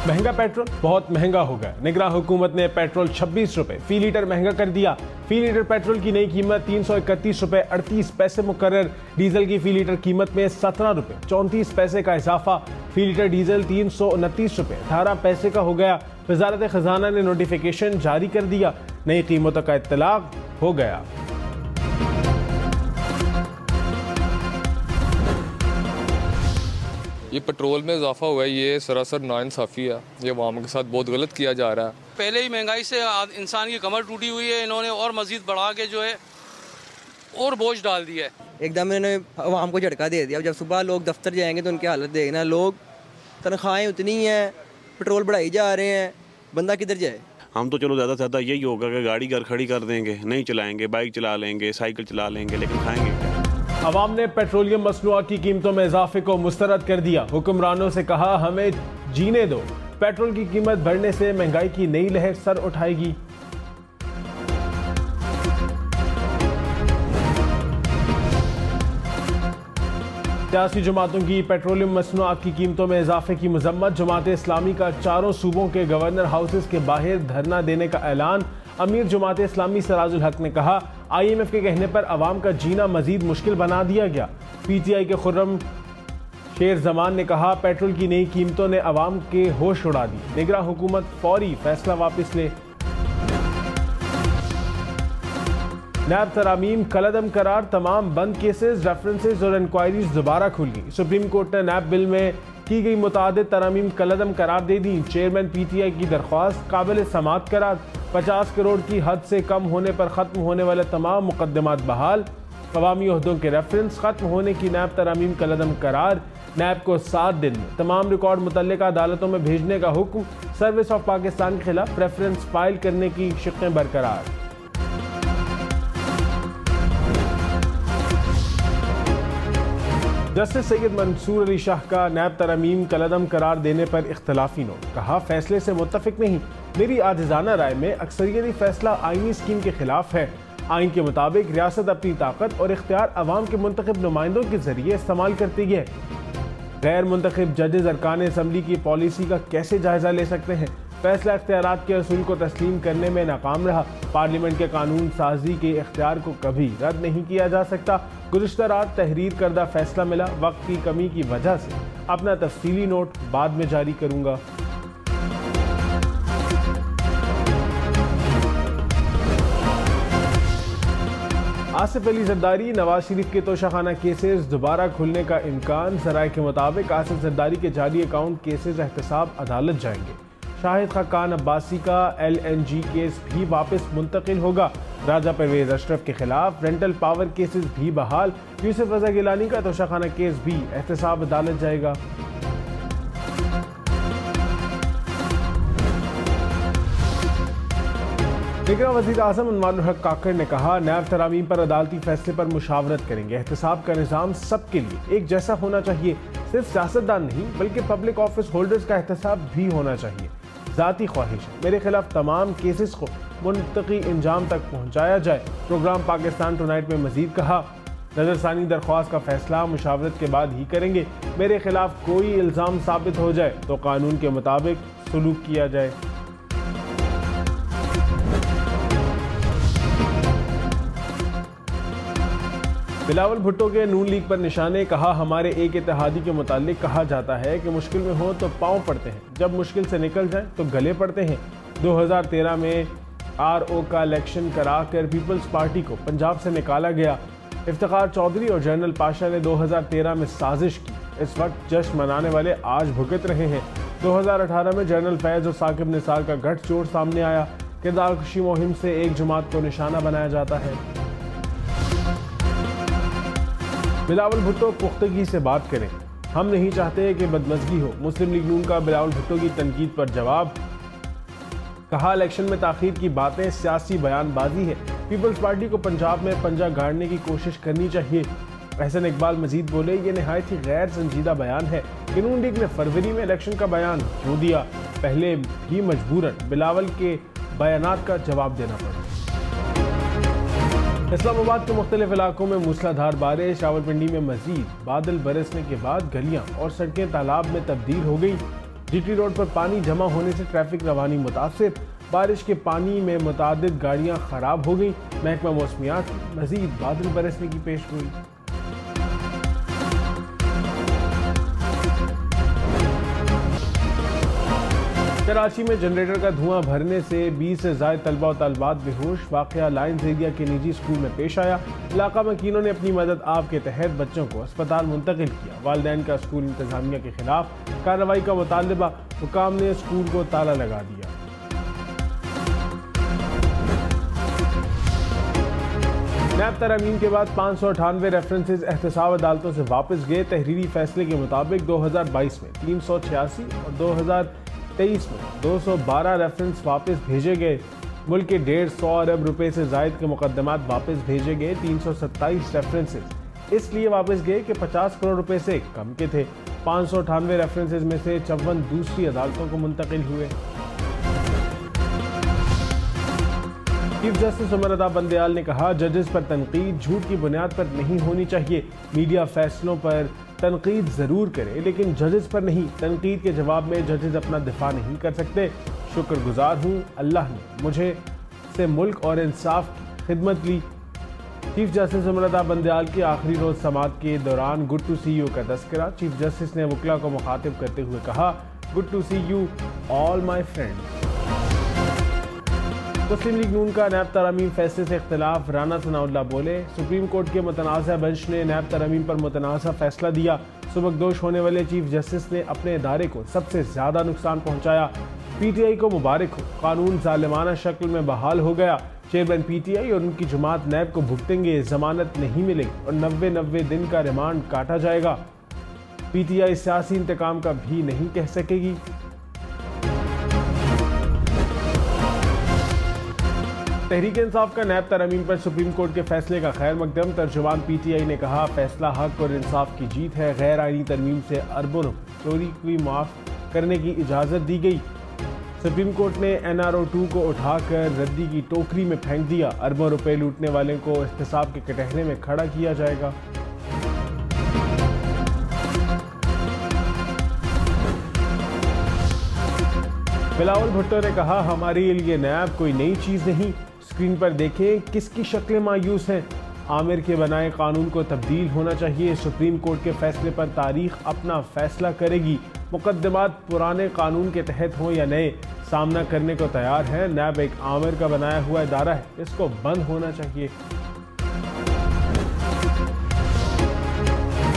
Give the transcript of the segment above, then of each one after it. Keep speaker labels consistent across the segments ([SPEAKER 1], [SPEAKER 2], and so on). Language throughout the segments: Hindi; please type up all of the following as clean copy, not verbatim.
[SPEAKER 1] महंगा पेट्रोल बहुत महंगा हो गया। निगरान हुकूमत ने पेट्रोल 26 रुपए फी लीटर महंगा कर दिया। फी लीटर पेट्रोल की नई कीमत 331 रुपए 38 पैसे मुकर्रर। डीजल की फी लीटर कीमत में 17 रुपए 34 पैसे का इजाफा। फी लीटर डीजल 329 रुपए 18 पैसे का हो गया। वजारत खजाना ने नोटिफिकेशन जारी कर दिया। नई कीमतों का इत्तलाक हो गया।
[SPEAKER 2] ये पेट्रोल में इजाफा हुआ है, ये सरासर नाइंसाफ़ी है। ये अवाम के साथ बहुत गलत किया जा रहा है।
[SPEAKER 3] पहले ही महंगाई से इंसान की कमर टूटी हुई है, इन्होंने और मजीद बढ़ा के जो है और बोझ डाल दिया है।
[SPEAKER 4] एकदम इन्होंने अवाम को झटका दे दिया। अब जब सुबह लोग दफ्तर जाएंगे तो उनकी हालत देखना। लोग तनख्वाहें उतनी हैं, पेट्रोल बढ़ाई जा रहे हैं, बंदा किधर जाए।
[SPEAKER 5] हम तो चलो ज़्यादा से ज़्यादा यही होगा कि गाड़ी घर खड़ी कर देंगे, नहीं चलाएंगे, बाइक चला लेंगे, साइकिल चला लेंगे, लेकिन खाएंगे क्या।
[SPEAKER 1] अवाम ने पेट्रोलियम मसनूआत की कीमतों में इजाफे को मुस्तरद कर दिया। हुक्मरानों से कहा हमें जीने दो। पेट्रोल की कीमत बढ़ने से महंगाई की नई लहर सर उठाएगी। सियासी जमातों की पेट्रोलियम मसनूआत की कीमतों में इजाफे की मजम्मत। जमात इस्लामी का चारों सूबों के गवर्नर हाउसेस के बाहर धरना देने का ऐलान। अमीर जमात इस्लामी सराजुल हक ने कहा IMF के कहने पर अवाम का जीना मजीद मुश्किल बना दिया गया। PTI के खुर्रम शेर जमान ने कहा पेट्रोल की नई कीमतों ने अवाम के होश उड़ा दिए। निगरान हुकूमत फौरी फैसला वापस ले। नैब तरामीम कलअदम करार। तमाम बंद केसेस, रेफरेंसेस और इंक्वायरीज दोबारा खुल गई। सुप्रीम कोर्ट ने नैब बिल में की गई मुतादिद तरामीम कलअदम करार दे दी। चेयरमैन PTI की दरख्वास्त काबिल समात करार। 50 करोड़ की हद से कम होने पर खत्म होने वाले तमाम मुकदमात बहाल। अवामी ओहदों के रेफरेंस खत्म होने की नैब तरामीम कलअदम करार। नैब को 7 दिन में तमाम रिकॉर्ड मुतल्लिका अदालतों में भेजने का हुक्म। सर्विस ऑफ पाकिस्तान के खिलाफ रेफरेंस फाइल करने की शिक्कें बरकरार। जस्टिस सैयद मंसूर अली शाह का नैब तरामीम कलअदम करार देने पर इख्तलाफी नोट। कहा फैसले से मुत्तफिक नहीं। मेरी आजिज़ाना राय में अक्सरियती फैसला आईनी स्कीम के खिलाफ है। आइन के मुताबिक रियासत अपनी ताकत और इख्तियार अवाम के मुंतखब नुमाइंदों के जरिए इस्तेमाल करती है। गैर मुंतखब जजेज अरकान असम्बली की पॉलिसी का कैसे जायजा ले सकते हैं। फैसला इख्तियारात के असूल को तस्लीम करने में नाकाम रहा। पार्लियामेंट के कानून साजी के इख्तियार को कभी रद्द नहीं किया जा सकता। गुज़िश्ता रात तहरीर करदा फैसला मिला। वक्त की कमी की वजह से अपना तफसीली नोट बाद में जारी करूंगा। आसिफ अली जरदारी, नवाज शरीफ के तोशाखाना केसेस दोबारा खुलने का इम्कान। जराये के मुताबिक आसिफ जरदारी के जारी अकाउंट केसेस एहतसाब अदालत जाएंगे। शाहिद खाकान अब्बासी का LNG केस भी वापस मुंतकिल होगा। राजा परवेज अशरफ के खिलाफ रेंटल पावर केसेस भी बहाल। यूसुफ रजा गिलानी का तोशाखाना केस भी एहतसाब अदालत जाएगा। निगरान वज़ीर आज़म अनवारुल हक काकड़ ने कहा नैब तरामीम पर अदालती फैसले पर मुशावरत करेंगे। एहतसाब का निज़ाम सबके लिए एक जैसा होना चाहिए। सिर्फ सियासतदान नहीं बल्कि पब्लिक ऑफिस होल्डर्स का एहतसाब भी होना चाहिए। ज़ाती ख्वाहिश है मेरे खिलाफ तमाम केसेस को मुंतकी इंजाम तक पहुँचाया जाए। प्रोग्राम पाकिस्तान टुनाइट में मजीद कहा नजरसानी दरख्वास्त का फैसला मुशावरत के बाद ही करेंगे। मेरे खिलाफ कोई इल्ज़ाम साबित हो जाए तो कानून के मुताबिक सलूक किया जाए। बिलावल भुट्टो के नून लीग पर निशाने। कहा हमारे एक इत्तेहादी के मुतालिक कहा जाता है कि मुश्किल में हो तो पाँव पड़ते हैं, जब मुश्किल से निकल जाए तो गले पड़ते हैं। 2013 में RO का इलेक्शन कराकर पीपल्स पार्टी को पंजाब से निकाला गया। इफ्तिखार चौधरी और जनरल पाशा ने 2013 में साजिश की। इस वक्त जश्न मनाने वाले आज भुगत रहे हैं। 2018 में जनरल फैज और साकिब निसार का गठजोड़ सामने आया। किरदार खुशी मुहिम से एक जमात को निशाना बनाया जाता है। बिलावल भुट्टो पुख्तगी से बात करें। हम नहीं चाहते कि बदमज़गी हो। मुस्लिम लीग नून का बिलावल भुट्टो की तनकीद पर जवाब। कहा इलेक्शन में ताखीर की बातें सियासी बयानबाजी है। पीपल्स पार्टी को पंजाब में पंजा गाड़ने की कोशिश करनी चाहिए। एहसन इकबाल मजीद बोले ये नहायत ही गैर संजीदा बयान है कि नून लीग ने फरवरी में इलेक्शन का बयान क्यों दिया। पहले भी मजबूरन बिलावल के बयानात का जवाब देना पड़ा। इस्लामाबाद के मुख्तलिफ इलाकों में मूसलाधार बारिश। रावलपिंडी में मजीद बादल बरसने के बाद गलियां और सड़कें तालाब में तब्दील हो गई। जीटी रोड पर पानी जमा होने से ट्रैफिक रवानी मुतासिर। बारिश के पानी में मुतादिद गाड़ियां खराब हो गई। महकमा मौसमियात मजीद बादल बरसने की पेशगोई। कराची में जनरेटर का धुआं भरने से 20 से ज्यादा तलबा और तलबात बेहोश। वाकया लाइन्स एरिया के निजी स्कूल में पेश आया। इलाका मकीनों ने अपनी मदद आप के तहत बच्चों को अस्पताल मुंतकिल किया। वालिदैन का स्कूल इंतजामिया के खिलाफ कार्रवाई का मुतालबा। हुकाम ने स्कूल को ताला लगा दिया। नैब तरमीम के बाद 598 रेफरेंसेज एहतसाब अदालतों से वापस गए। तहरीरी फैसले के मुताबिक 2022 में 386 और 2023 में 212 रेफरेंस वापस भेजे गए। मुल्क के 150 अरब रुपए से जायद के मुकदमात वापस भेजे गए। 327 रेफरेंसेज इसलिए वापस गए कि 50 करोड़ रुपए से कम के थे। 598 रेफरेंसेज में से 54 दूसरी अदालतों को मुंतकिल हुए। चीफ जस्टिस उमर रज़ा बंदयाल ने कहा, जजेस पर तनकीद झूठ की बुनियाद पर नहीं होनी चाहिए। मीडिया फैसलों पर तनकीद जरूर करे लेकिन जजेस पर नहीं। तनकीद के जवाब में जजेस अपना दिफा नहीं कर सकते। शुक्रगुजार हूँ अल्लाह ने मुझे से मुल्क और इंसाफ की खिदमत ली। चीफ जस्टिस उमर रज़ा बंदयाल के आखिरी रोज समाअत के दौरान गुड टू सी यू का तस्करा। चीफ जस्टिस ने वकला को मुखातिब करते हुए कहा, good to see you all my friends. Muslim League Noon का नैब तरमीम फैसले से इख्तिलाफ। राना सनाउल्लाह बोले, सुप्रीम कोर्ट के मुतनाज़ा बेंच ने नैब तरमीम पर मुतनाज़ा फैसला दिया। सुबकदोश होने वाले चीफ जस्टिस ने अपने इदारे को सबसे ज्यादा नुकसान पहुंचाया। पीटीआई को मुबारक हो, कानून जालिमाना शक्ल में बहाल हो गया। चेयरमैन पीटीआई और उनकी जमात नैब को भुगतेंगे, जमानत नहीं मिलेगी और 90 दिन का रिमांड काटा जाएगा। पीटीआई सियासी इंतकाम का भी नहीं कह सकेगी। तहरीक इंसाफ का नैब तरमीम पर सुप्रीम कोर्ट के फैसले का खैर मकदम। तर्जुमान पीटीआई ने कहा, फैसला हक और इंसाफ की जीत है। गैर आईनी तरमीम से अरबों चोरी की माफ करने की इजाज़त दी गई। सुप्रीम कोर्ट ने NRO 2 को उठाकर रद्दी की टोकरी में फेंक दिया। अरबों रुपए लूटने वाले को एहतसाब के कटहरे में खड़ा किया जाएगा। बिलावल भुट्टो ने कहा, हमारे लिए नैब कोई नई चीज नहीं। स्क्रीन पर देखें किसकी शक्लें मायूस हैं। आमिर के बनाए कानून को तब्दील होना चाहिए। सुप्रीम कोर्ट के फैसले पर तारीख अपना फैसला करेगी। मुकदमात पुराने कानून के तहत हों या नए, सामना करने को तैयार है। नैब एक आमिर का बनाया हुआ इदारा है, इसको बंद होना चाहिए।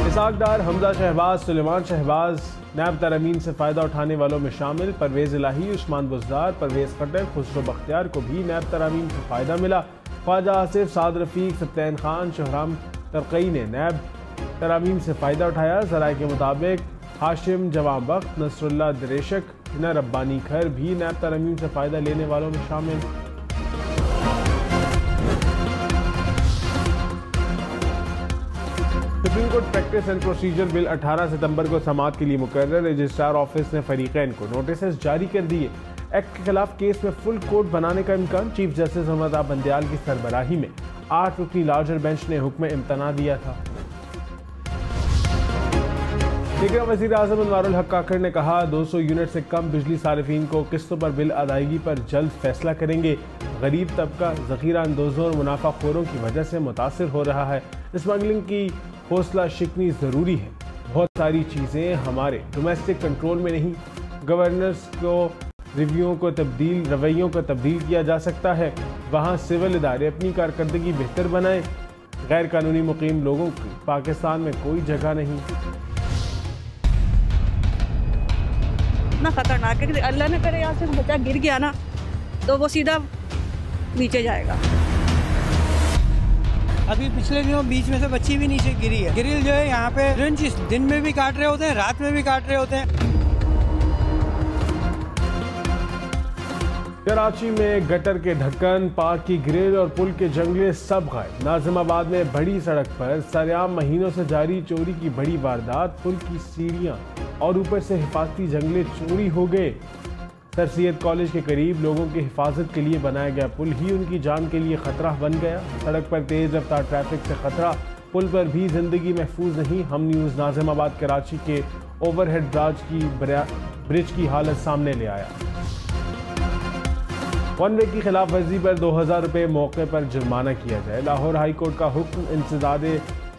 [SPEAKER 1] इसाक डार, हमजा शहबाज, सुलेमान शहबाज नैब तरमीम से फ़ायदा उठाने वालों में शामिल। परवेज़ इलाही, उस्मान बुज़दार, परवेज़ खट्टर, खुसरो बख्तियार को भी नैब तरमीम से फ़ायदा मिला। ख्वाजा आसिफ, साद रफ़ीक, सत्तैन खान, शहराम तरक़ई ने नैब तरमीम से फ़ायदा उठाया। ज़राए के मुताबिक हाशिम जवां बख्त, नसरुल्लाह दरेशक, हिना रब्बानी खर भी नैब तरमीम से फ़ायदा लेने वालों में शामिल। Supreme court practice and procedure bill 18 सितंबर को समाअत के लिए मुकर्रर। रजिस्ट्रार ऑफिस ने फरीकैन को नोटिस जारी कर दिए। एक्ट के खिलाफ केस में फुल कोर्ट बनाने का इम्कान। चीफ जस्टिस उमर रज़ा बंदयाल की सरबराही में 8 रुकनी लार्जर बेंच ने हुक्म इम्तना दिया था। लेकिन वज़ीर आज़म अनवारुल हक काकड़ ने कहा, 200 यूनिट से कम बिजली सारिफीन को किस्तों पर बिल अदायगी पर जल्द फैसला करेंगे। गरीब तबका ज़ख़ीरा अंदोज़ों और मुनाफाखोरों की वजह से मुतासिर हो रहा है। स्मगलिंग की हौसला शिकनी ज़रूरी है। बहुत सारी चीज़ें हमारे डोमेस्टिक कंट्रोल में नहीं। गवर्नर्स को रवैयों को तब्दील किया जा सकता है। वहाँ सिविल इदारे अपनी कारकर्दगी बेहतर बनाएं। गैर कानूनी मुकीम लोगों की पाकिस्तान में कोई जगह नहीं।
[SPEAKER 6] इतना खतरनाक है कि अल्लाह ने करे यहाँ से बच्चा गिर गया ना तो वो सीधा नीचे जाएगा।
[SPEAKER 7] अभी पिछले दिनों बीच में से बच्ची भी नीचे गिरी है। गिरिल जो है यहाँ पे रिंच दिन में भी काट रहे होते हैं, रात में भी काट रहे होते हैं।
[SPEAKER 1] कराची में गटर के ढक्कन, पार्क की ग्रिल और पुल के जंगले सब गायब। नाजिमाबाद में बड़ी सड़क पर सरेआम महीनों से जारी चोरी की बड़ी वारदात। पुल की सीढ़ियां और ऊपर से हिफाजती जंगले चोरी हो गए। सर सैयद कॉलेज के करीब लोगों की हिफाजत के लिए बनाया गया पुल ही उनकी जान के लिए खतरा बन गया। सड़क पर तेज रफ्तार ट्रैफिक से खतरा, पुल पर भी जिंदगी महफूज नहीं। हम न्यूज़ नाजिमाबाद कराची के ओवरहेड ब्रांच की ब्रिज की हालत सामने ले आया। वन वे की खिलाफ वर्जी पर 2000 रुपये मौके पर जुर्माना किया जाए। लाहौर हाई कोर्ट का हुक्म। इंसदाद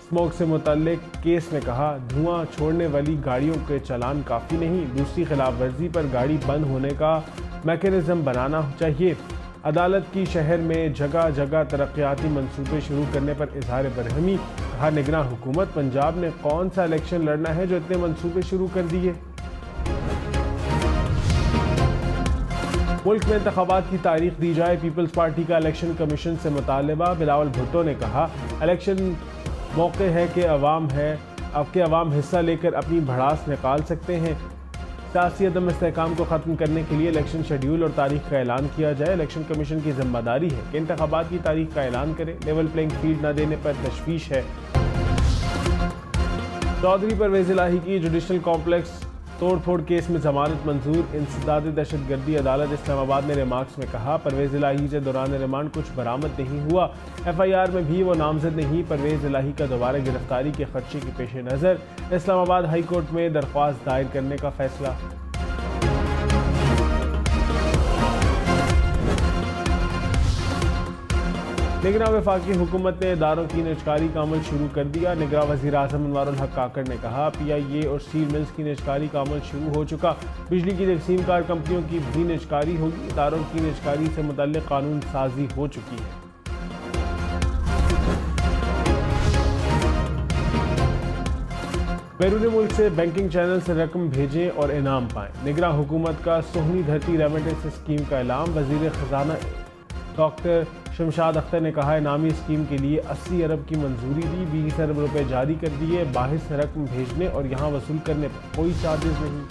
[SPEAKER 1] स्मोक से मुतल्लिक केस में कहा, धुआं छोड़ने वाली गाड़ियों के चालान काफ़ी नहीं, दूसरी खिलाफ वर्जी पर गाड़ी बंद होने का मैकेनिज्म बनाना चाहिए। अदालत की शहर में जगह जगह तरक्याती मंसूबे शुरू करने पर इजहार बरहमी। कहा, निगरान हुकूमत पंजाब ने कौन सा इलेक्शन लड़ना है जो इतने मंसूबे शुरू कर दिए। मुल्क में इंतखाबात की तारीख दी जाए। पीपल्स पार्टी का इलेक्शन कमीशन से मुतालबा। बिलावल भुट्टो ने कहा, इलेक्शन मौके है कि अवाम हिस्सा लेकर अपनी भड़ास निकाल सकते हैं। सियासी अदम इस्तेहकाम को ख़त्म करने के लिए इलेक्शन शेड्यूल और तारीख का ऐलान किया जाए। इलेक्शन कमीशन की जिम्मेदारी है कि इंतखाबात की तारीख का ऐलान करे। लेवल प्लेइंग फील्ड न देने पर तशवीश है। चौधरी परवेज इलाही की जुडिशल कॉम्प्लेक्स तोड़फोड़ केस में जमानत मंजूर। इंसदाद दहशतगर्दी अदालत इस्लामाबाद ने रिमार्क्स में कहा, परवेज इलाही से दौरान रिमांड कुछ बरामद नहीं हुआ। FIR में भी वो नामजद नहीं। परवेज इलाही का दोबारा गिरफ्तारी के खदशे के पेश नज़र इस्लामाबाद हाई कोर्ट में दरख्वास्त दायर करने का फैसला। निगरान वफाकी हुकूमत ने इदारों की निजकारी का अमल शुरू कर दिया। निगरान वज़ीर आज़म अनवारुल हक काकड़ ने कहा, PIA और स्टील मिल्स की निजकारी का अमल शुरू हो चुका। बिजली की तकसीम कार कंपनियों की भी निजकारी होगी। इदारों की निजकारी से मुतल्लिक कानून साजी हो चुकी है। बैरून मुल्क से बैंकिंग चैनल से रकम भेजें और इनाम पाएं। निगरान हुकूमत का सोहनी धरती रेमिटेंस स्कीम का ऐलान। वज़ीर ख़जाना डॉक्टर शमशाद अख्तर ने कहा, इनामी स्कीम के लिए 80 अरब की मंजूरी दी। 20 अरब रुपए जारी कर दिए। बाहर से रकम भेजने और यहाँ वसूल करने पर कोई चार्जेस नहीं।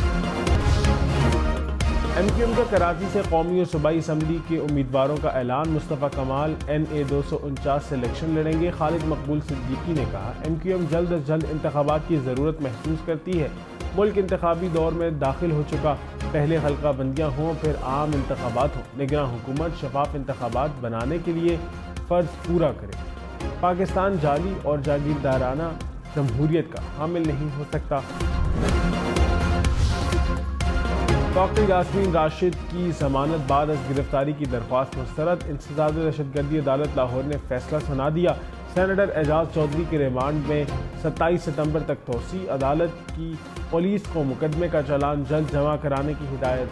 [SPEAKER 1] MQM का कराची से कौमी और सूबाई असम्बली के उम्मीदवारों का ऐलान। मुस्तफ़ा कमाल NA 249 से इलेक्शन लड़ेंगे। खालिद मकबूल सिद्दीकी ने कहा, MQM जल्द अज जल्द इंतखाबात की ज़रूरत महसूस करती है। मुल्क इंतखाबी दौर में दाखिल हो चुका। पहले हल्का बंदियाँ हों, फिर आम इंतखाबात हों। निगरान हुकूमत शफाफ इंतखाबात बनाने के लिए फ़र्ज पूरा करे। पाकिस्तान जाली और जागीरदाराना जमहूरियत का हामिल नहीं हो सकता। डॉक्टर यास्मीन राशिद की जमानत बाद अज गिरफ्तारी की दरख्वास्त मुस्तरद। इंसदाद दहशतगर्दी अदालत लाहौर ने फैसला सुना दिया। सेनेटर एजाज चौधरी के रिमांड में 27 सितंबर तक तोसी। अदालत की पुलिस को मुकदमे का चालान जल्द जमा कराने की हिदायत।